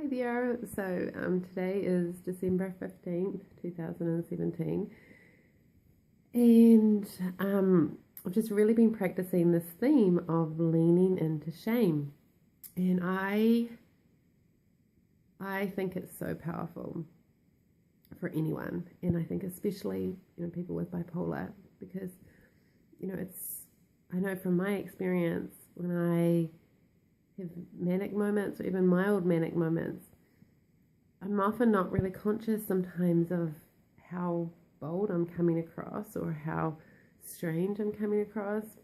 Hi there. So today is December 15th, 2017, and I've just really been practicing this theme of leaning into shame, and I think it's so powerful for anyone, and I think especially people with bipolar, because I know from my experience, when I have manic moments or even mild manic moments, I'm often not really conscious sometimes of how bold I'm coming across or how strange I'm coming across.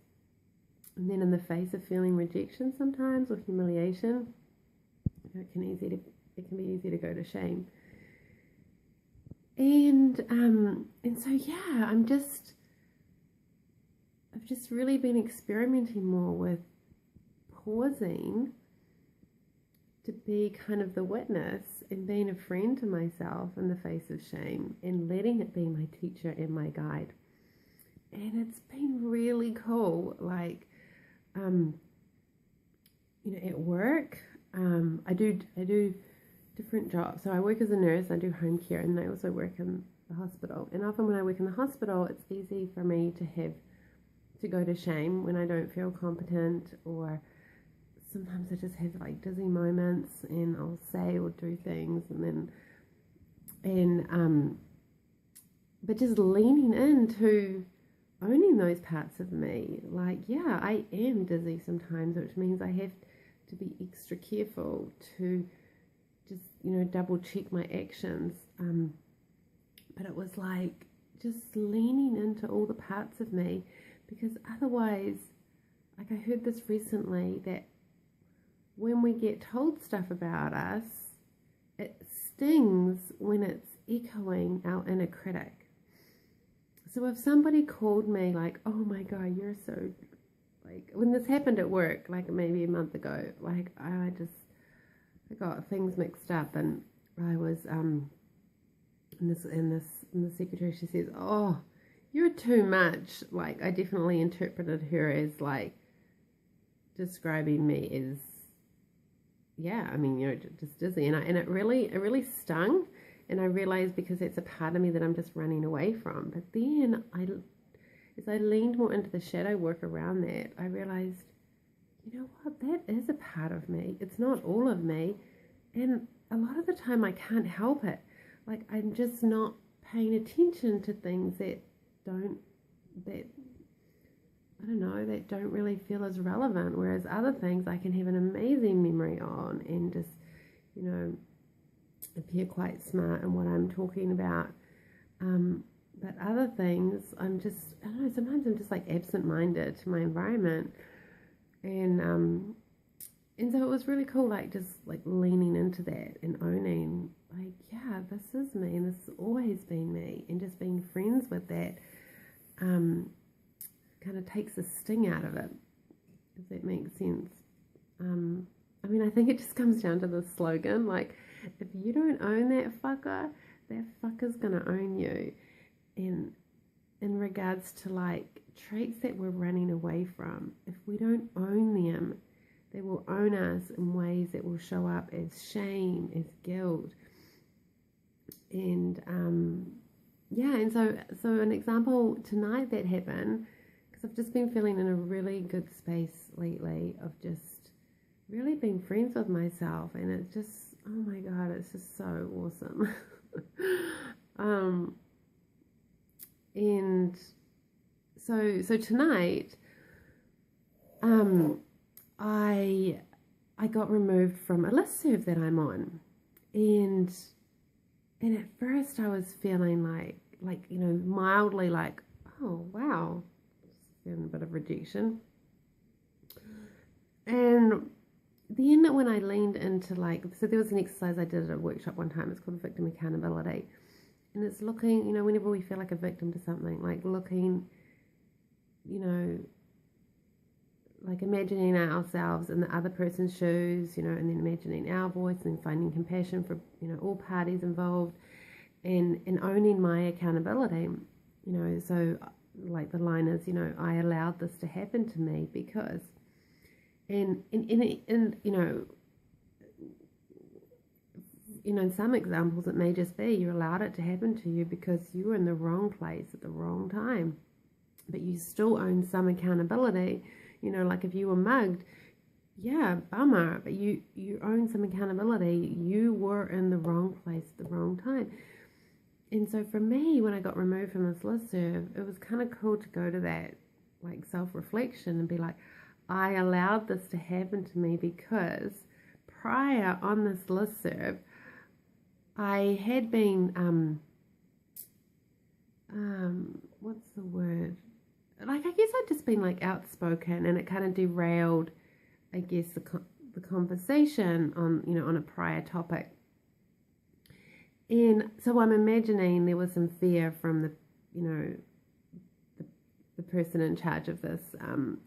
And then in the face of feeling rejection sometimes or humiliation, it can be easy to go to shame. And so yeah, I've just really been experimenting more with pausing to be kind of the witness and being a friend to myself in the face of shame and letting it be my teacher and my guide. And it's been really cool. Like, at work, I do different jobs. So I work as a nurse, I do home care, and I also work in the hospital. And often when I work in the hospital, it's easy for me to go to shame when I don't feel competent, or sometimes I just have like dizzy moments and I'll say or do things but just leaning into owning those parts of me. Like, yeah, I am dizzy sometimes, which means I have to be extra careful to just, double check my actions. But it was like just leaning into all the parts of me, because otherwise, like I heard this recently, that when we get told stuff about us, it stings when it's echoing our inner critic. So if somebody called me like, oh my God, you're so, like, when this happened at work, like maybe a month ago, like I got things mixed up, and I was, and the secretary, she says, oh, you're too much. Like, I definitely interpreted her as like describing me as, yeah, I mean, just dizzy, and it really stung, and I realized, because it's a part of me that I'm just running away from. But then as I leaned more into the shadow work around that, I realized, you know what, that is a part of me. It's not all of me, and a lot of the time I can't help it. Like, I'm just not paying attention to things that don't really feel as relevant, whereas other things I can have an amazing memory on and just, appear quite smart in what I'm talking about. But other things, I don't know, sometimes I'm just like absent-minded to my environment. And so it was really cool, like just like leaning into that and owning, like, yeah, this is me and this has always been me, and just being friends with that. Kind of takes the sting out of it, if that makes sense. I mean, I think it just comes down to the slogan, like, if you don't own that fucker's gonna own you. And in regards to like traits that we're running away from, if we don't own them, they will own us in ways that will show up as shame, as guilt. And yeah, and so an example tonight that happened, I've just been feeling in a really good space lately of just really being friends with myself, and it's just, oh my God, it's just so awesome. And so tonight, I got removed from a listserv that I'm on, and at first I was feeling like mildly like, oh wow, feeling a bit of rejection. And then when I leaned into so there was an exercise I did at a workshop one time, it's called victim accountability. And it's looking, whenever we feel like a victim to something, like looking, like imagining ourselves in the other person's shoes, and then imagining our voice and finding compassion for, all parties involved, and owning my accountability, so like the line is, I allowed this to happen to me because, and in some examples, it may just be you allowed it to happen to you because you were in the wrong place at the wrong time. But you still own some accountability. Like if you were mugged, yeah, bummer, but you own some accountability. You were in the wrong place at the wrong time. And so for me, when I got removed from this listserv, it was kind of cool to go to that like self-reflection and be like, I allowed this to happen to me because prior on this listserv, I had been, what's the word? Like, I guess I'd just been like outspoken, and it kind of derailed, I guess, the conversation on a prior topic. And so I'm imagining there was some fear from the person in charge of this.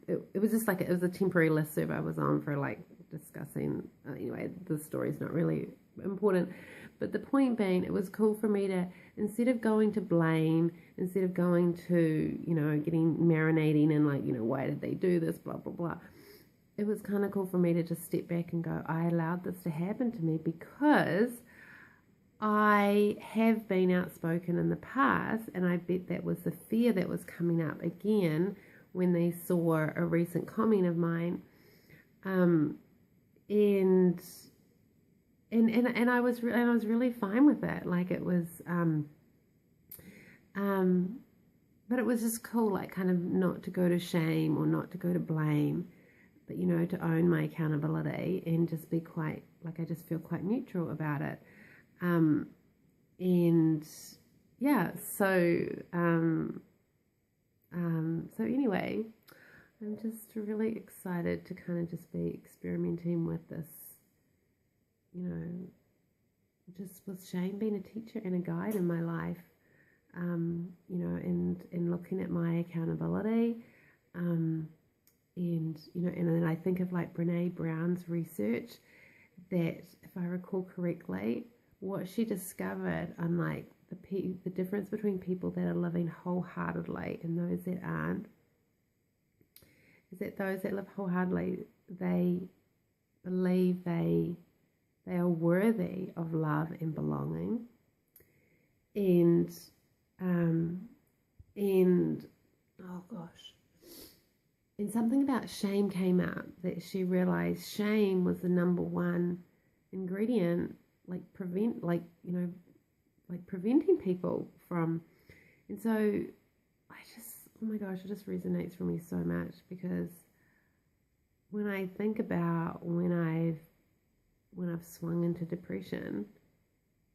It was just like, it was a temporary listserv I was on for like discussing, anyway, the story's not really important, but the point being, it was cool for me to, instead of going to blame, instead of going to, getting marinating in like, why did they do this, blah, blah, blah. It was kind of cool for me to just step back and go, I allowed this to happen to me because I have been outspoken in the past, and I bet that was the fear that was coming up again when they saw a recent comment of mine. And I was really fine with it. Like it was, but it was just cool, like kind of not to go to shame or not to go to blame, but to own my accountability and just be quite, like, I just feel quite neutral about it. And yeah, so anyway, I'm just really excited to kind of just be experimenting with this, just with shame being a teacher and a guide in my life, and looking at my accountability, and then I think of like Brene Brown's research that, if I recall correctly, what she discovered on like the difference between people that are living wholeheartedly and those that aren't, is that those that live wholeheartedly, they believe they are worthy of love and belonging, and oh gosh, and something about shame came up, that she realized shame was the number one ingredient, preventing people from, and so oh my gosh, it just resonates for me so much, because when I think about when I've swung into depression,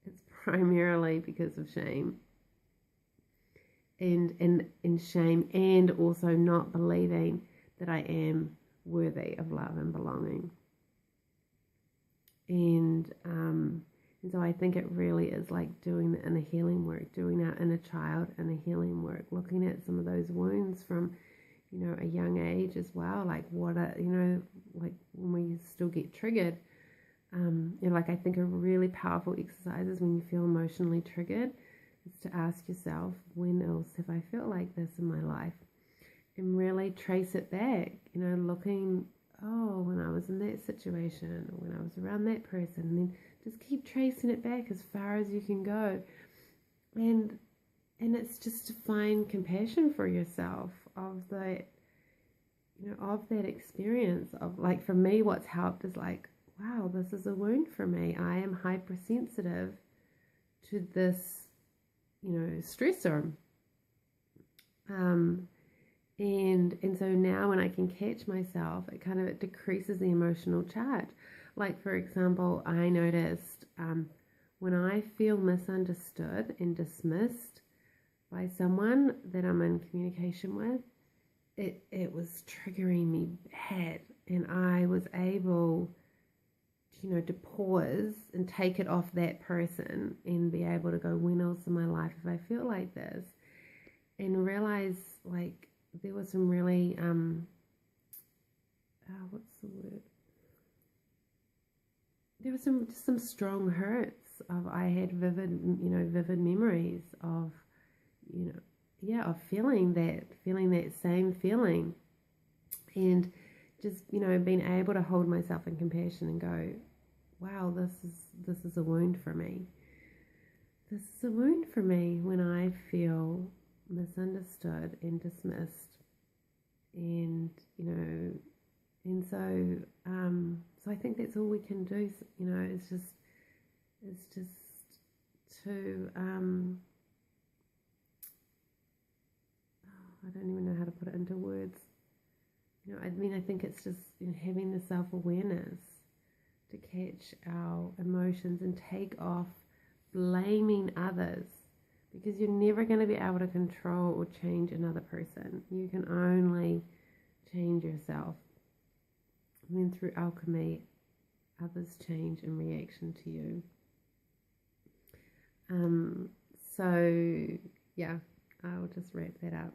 it's primarily because of shame, and shame, and also not believing that I am worthy of love and belonging. And so I think it really is like doing the inner healing work, doing our inner child inner healing work, looking at some of those wounds from, a young age as well, like what are, like when we still get triggered. I think a really powerful exercise is when you feel emotionally triggered, is to ask yourself, when else have I felt like this in my life? And really trace it back, looking, when I was in that situation, or when I was around that person, and then just keep tracing it back as far as you can go. And it's just to find compassion for yourself of that, of that experience of, like, for me, what's helped is like, wow, this is a wound for me. I am hypersensitive to this, stressor. And so now when I can catch myself, it decreases the emotional charge. Like, for example, I noticed when I feel misunderstood and dismissed by someone that I'm in communication with, it was triggering me bad. And I was able, to pause and take it off that person and be able to go, when else in my life if I feel like this? And realize, like, there was some really, what's the word? There was some strong hurts of, I had vivid memories of, of feeling that same feeling, and just, being able to hold myself in compassion and go, wow, this this is a wound for me. This is a wound for me when I feel misunderstood and dismissed, and and so I think that's all we can do. It's just to I don't even know how to put it into words. I think it's just having the self-awareness to catch our emotions and take off blaming others, because you're never going to be able to control or change another person. You can only change yourself. And then through alchemy, others change in reaction to you. So yeah, I'll just wrap that up.